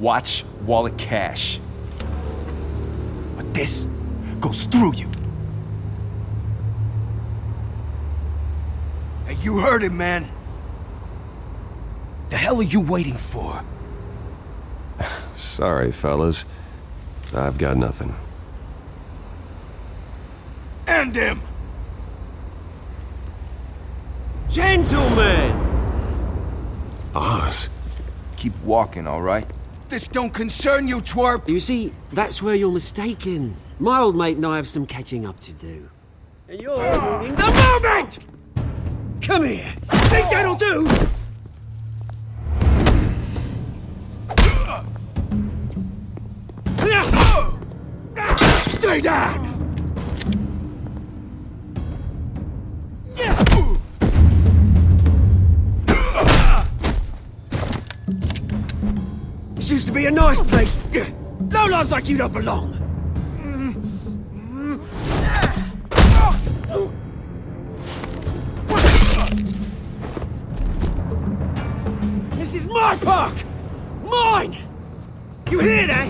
Watch wallet cash. But this goes through you. Hey, you heard him, man. The hell are you waiting for? Sorry, fellas. I've got nothing. End him! Gentlemen! Oz. Keep walking, all right? This don't concern you, twerp! You see, that's where you're mistaken. My old mate and I have some catching up to do. And you're ruining the moment! Come here! Think that'll do? Stay down! This used to be a nice place. Lowlifes like you don't belong. This is my park! Mine! You hear that?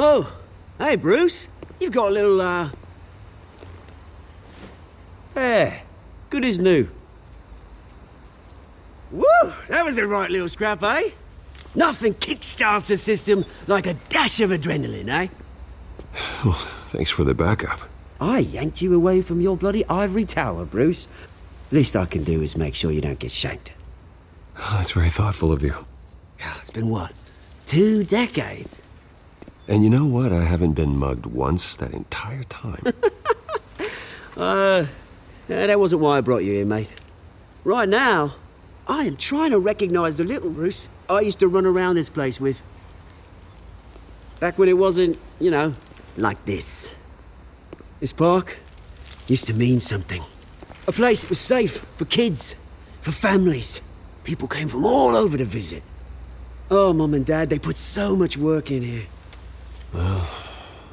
Oh, hey, Bruce. You've got a little, There. Good as new. Woo! That was a right little scrap, eh? Nothing kickstarts the system like a dash of adrenaline, eh? Well, thanks for the backup. I yanked you away from your bloody ivory tower, Bruce. Least I can do is make sure you don't get shanked. Oh, that's very thoughtful of you. It's been what? 2 decades? And you know what? I haven't been mugged once that entire time. That wasn't why I brought you here, mate. Right now, I am trying to recognize the little Bruce I used to run around this place with. Back when it wasn't, you know, like this. This park used to mean something. A place that was safe for kids, for families. People came from all over to visit. Oh, Mum and Dad, they put so much work in here. Well,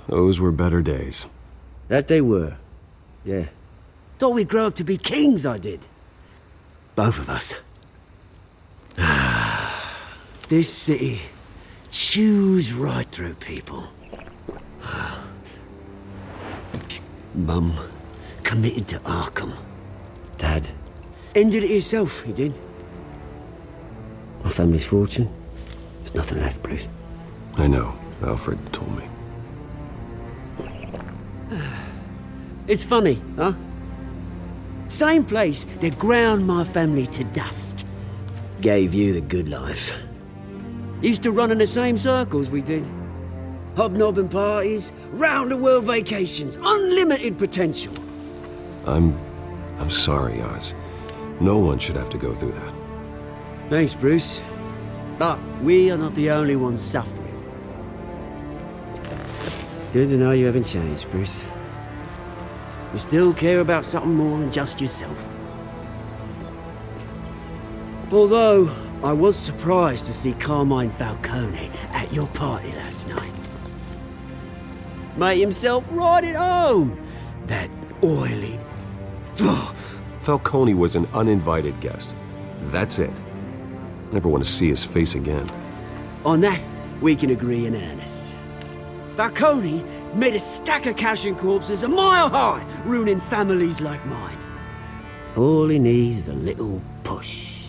those were better days. That they were. Yeah. Thought we'd grow up to be kings, I did. Both of us. This city chews right through people. Mum committed to Arkham. Dad ended it himself, he did. My family's fortune. There's nothing left, Bruce. I know. Alfred told me. It's funny, huh? Same place that ground my family to dust. Gave you the good life. Used to run in the same circles we did. Hobnobbing parties, round-the-world vacations, unlimited potential. I'm sorry, Oz. No one should have to go through that. Thanks, Bruce. But we are not the only ones suffering. Good to know you haven't changed, Bruce. You still care about something more than just yourself. Although, I was surprised to see Carmine Falcone at your party last night. Made himself right at home. That oily... Falcone was an uninvited guest. That's it. Never want to see his face again. On that, we can agree in earnest. Falcone made a stack of cash and corpses a mile high, ruining families like mine. All he needs is a little push.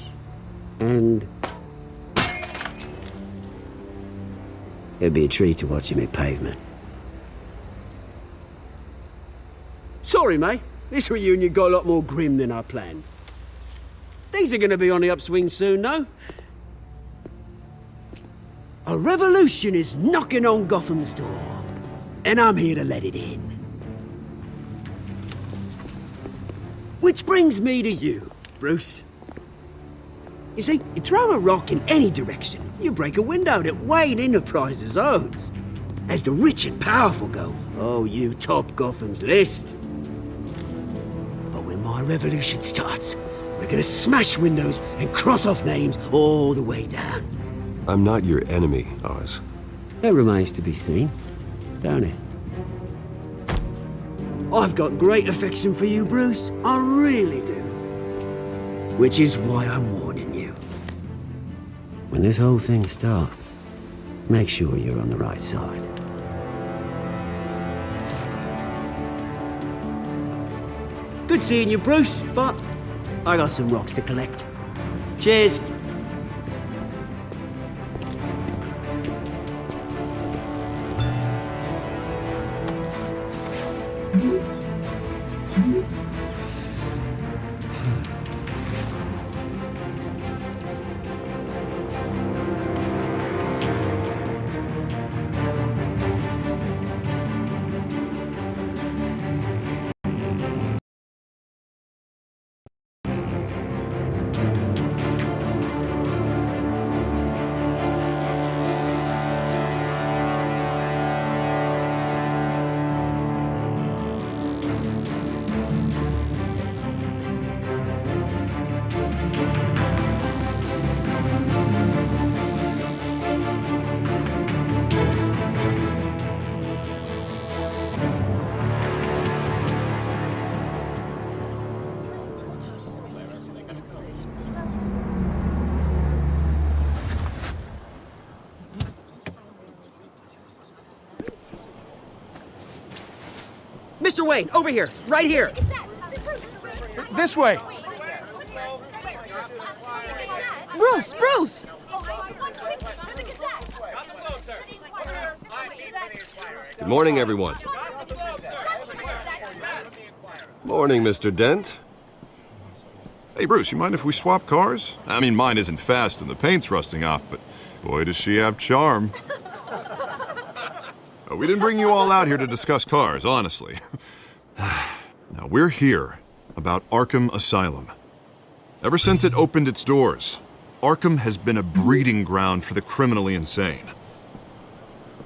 And... it'd be a treat to watch him hit pavement. Sorry, mate. This reunion got a lot more grim than I planned. Things are gonna be on the upswing soon, no? A revolution is knocking on Gotham's door, and I'm here to let it in. Which brings me to you, Bruce. You see, you throw a rock in any direction, you break a window that Wayne Enterprises owns. As the rich and powerful go, oh, you top Gotham's list. But when my revolution starts, we're gonna smash windows and cross off names all the way down. I'm not your enemy, Oz. That remains to be seen, don't it? I've got great affection for you, Bruce. I really do. Which is why I'm warning you. When this whole thing starts, make sure you're on the right side. Good seeing you, Bruce, but I got some rocks to collect. Cheers. Mr. Wayne, over here, right here. This way! Bruce! Good morning, everyone. Morning, Mr. Dent. Hey, Bruce, you mind if we swap cars? I mean, mine isn't fast and the paint's rusting off, but boy, does she have charm. We didn't bring you all out here to discuss cars, honestly. Now, we're here about Arkham Asylum. Ever since it opened its doors, Arkham has been a breeding ground for the criminally insane.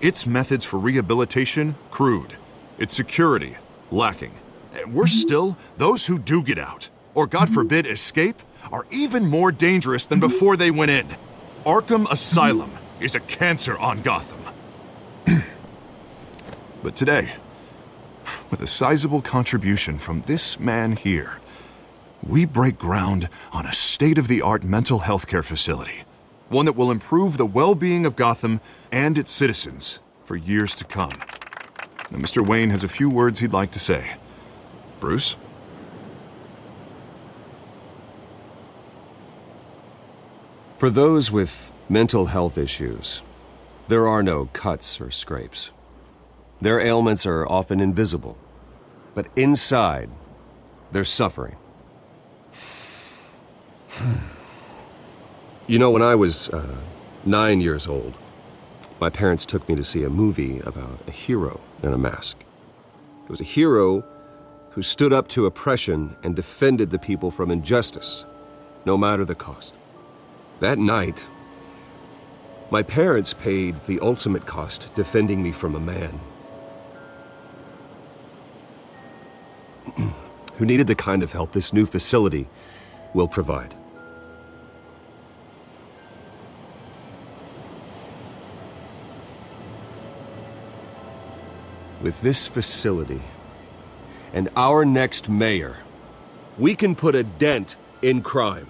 Its methods for rehabilitation, crude. Its security, lacking. And worse still, those who do get out, or God forbid escape, are even more dangerous than before they went in. Arkham Asylum is a cancer on Gotham. But today, with a sizable contribution from this man here, we break ground on a state-of-the-art mental health care facility. One that will improve the well-being of Gotham and its citizens for years to come. Now, Mr. Wayne has a few words he'd like to say. Bruce? For those with mental health issues, there are no cuts or scrapes. Their ailments are often invisible, but inside, they're suffering. You know, when I was 9 years old, my parents took me to see a movie about a hero in a mask. It was a hero who stood up to oppression and defended the people from injustice, no matter the cost. That night, my parents paid the ultimate cost defending me from a man who needed the kind of help this new facility will provide. With this facility and our next mayor, we can put a dent in crime.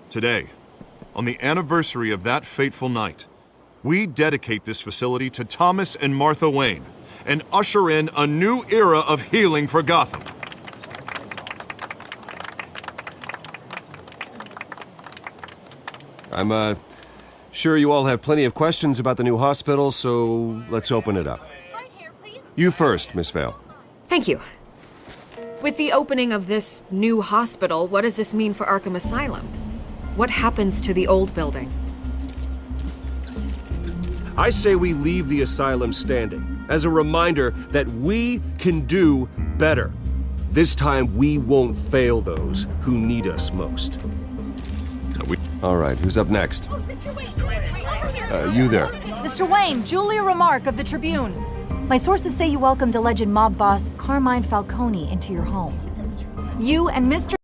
Today, on the anniversary of that fateful night, we dedicate this facility to Thomas and Martha Wayne and usher in a new era of healing for Gotham. I'm sure you all have plenty of questions about the new hospital, so let's open it up. You first, Miss Vale. Thank you. With the opening of this new hospital, what does this mean for Arkham Asylum? What happens to the old building? I say we leave the asylum standing as a reminder that we can do better. This time we won't fail those who need us most. All right, who's up next? You there. Mr. Wayne, Julia Remark of the Tribune. My sources say you welcomed alleged mob boss Carmine Falcone into your home. You and Mr.